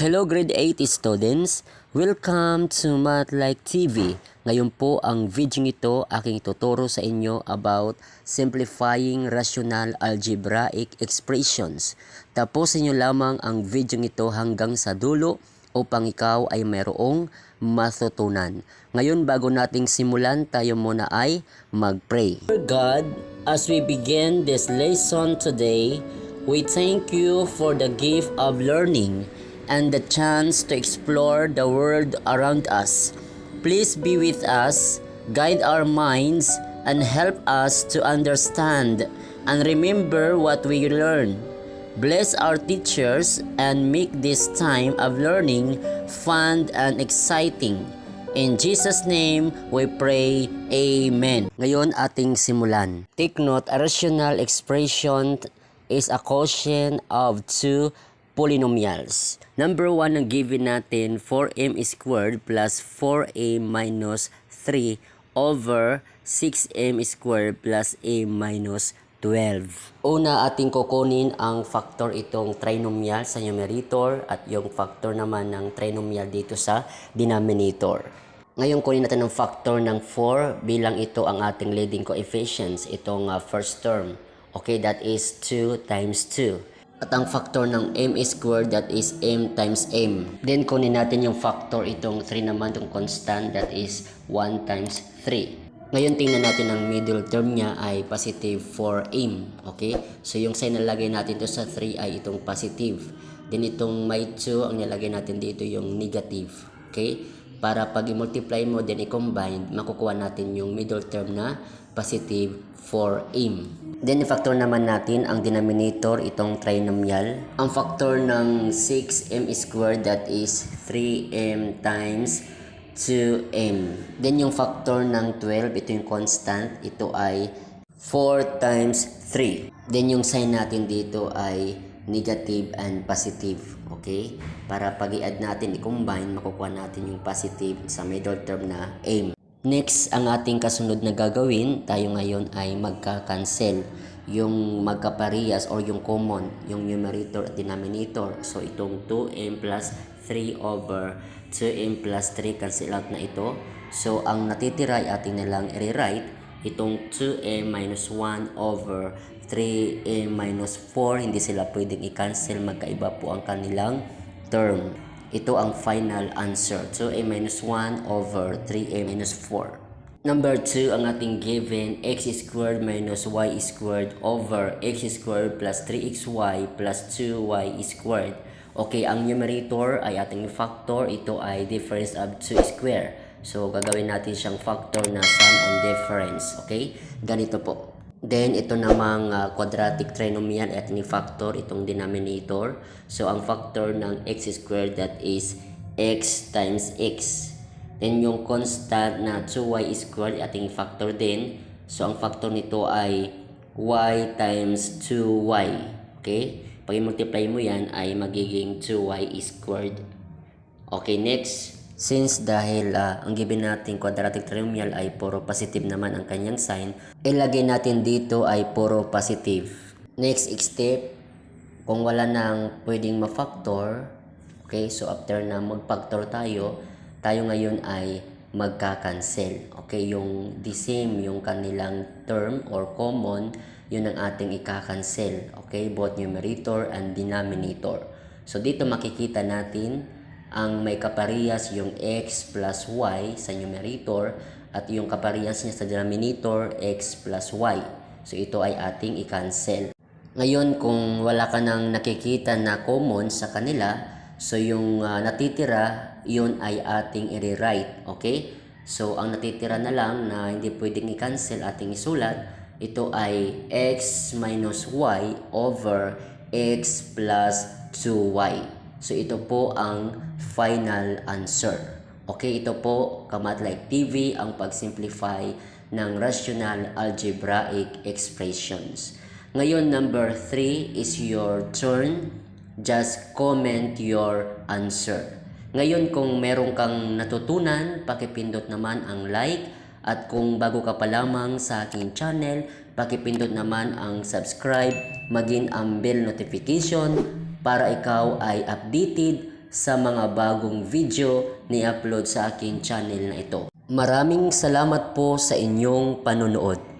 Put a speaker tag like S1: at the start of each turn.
S1: Hello grade 8 students, welcome to MathLike TV. Ngayon po ang video ito aking tuturo sa inyo about simplifying rational algebraic expressions. Tapusin nyo lamang ang video ito hanggang sa dulo upang ikaw ay mayroong matutunan. Ngayon bago nating simulan, tayo muna ay mag-pray. Dear God, as we begin this lesson today, we thank you for the gift of learning and the chance to explore the world around us. Please be with us, guide our minds, and help us to understand and remember what we learn. Bless our teachers and make this time of learning fun and exciting. In Jesus' name, we pray, Amen. Ngayon ating simulan. Take note, a rational expression is a quotient of two polynomials. Number 1 ang given natin 4m squared plus 4a minus 3 over 6m squared plus a minus 12. Una ating kukunin ang factor itong trinomial sa numerator at yung factor naman ng trinomial dito sa denominator. Ngayon kunin natin ang factor ng 4 bilang ito ang ating leading coefficients, itong first term. Okay, that is 2 times 2. At ang factor ng m squared, that is m times m. Then kunin natin yung factor itong 3 naman, itong constant, that is 1 times 3. Ngayon tingnan natin ang middle term niya ay positive 4m. Okay? So yung sign na lagay natin to sa 3 ay itong positive. Then itong may 2, ang nilagay natin dito yung negative. Okay? Para pag i-multiply mo, then i-combine, makukuha natin yung middle term na positive 4m. Then i-factor naman natin ang denominator, itong trinomial. Ang factor ng 6m squared, that is 3m times 2m. Then yung factor ng 12, ito yung constant, ito ay 4 times 3. Then yung sign natin dito ay negative and positive. Okay? Para pag i-add natin, i-combine, makukuha natin yung positive sa middle term na m. Next, ang ating kasunod na gagawin, tayo ngayon ay magka-cancel yung magkaparehas or yung common, yung numerator at denominator. So, itong 2m plus 3 over 2m plus 3, cancel out na ito. So, ang natitira ay ating nalang i-rewrite, itong 2m minus 1 over 3m minus 4, hindi sila pwedeng i-cancel, magkaiba po ang kanilang term. Ito ang final answer. 2m minus 1 over 3m minus 4. Number 2, ang ating given x squared minus y squared over x squared plus 3xy plus 2y squared. Okay, ang numerator ay ating factor. Ito ay difference of 2 square. So, gagawin natin siyang factor na sum and difference. Okay, ganito po. Then, ito namang quadratic trinomial at ni factor itong denominator. So, ang factor ng x squared, that is x times x. Then, yung constant na 2y squared ating factor din. So, ang factor nito ay y times 2y. Okay? Pag i-multiply mo yan ay magiging 2y squared. Okay, next. Since dahil ang given natin quadratic trinomial ay puro positive naman ang kanyang sign, ilagay natin dito ay puro positive. Next step, kung wala nang pwedeng ma-factor, okay, so after na mag-factor tayo ngayon ay magka-cancel. Okay, yung the same, yung kanilang term or common, yun ang ating ika-cancel. Okay, both numerator and denominator. So dito makikita natin ang may kaparehas yung x plus y sa numerator at yung kaparehas niya sa denominator x plus y. So ito ay ating i-cancel. Ngayon kung wala ka nang nakikita na common sa kanila, so yung natitira, yun ay ating i-rewrite. Okay? So ang natitira na lang na hindi pwedeng i-cancel, ating isulat, ito ay x minus y over x plus 2y. So ito po ang final answer. Okay, ito po MathLike TV ang pag-simplify ng rational algebraic expressions. Ngayon, number 3 is your turn. Just comment your answer. Ngayon, kung meron kang natutunan, pakipindot naman ang like. At kung bago ka pa lamang sa aking channel, pakipindot naman ang subscribe, maging ang bell notification para ikaw ay updated sa mga bagong video ni upload sa aking channel na ito. Maraming salamat po sa inyong panonood.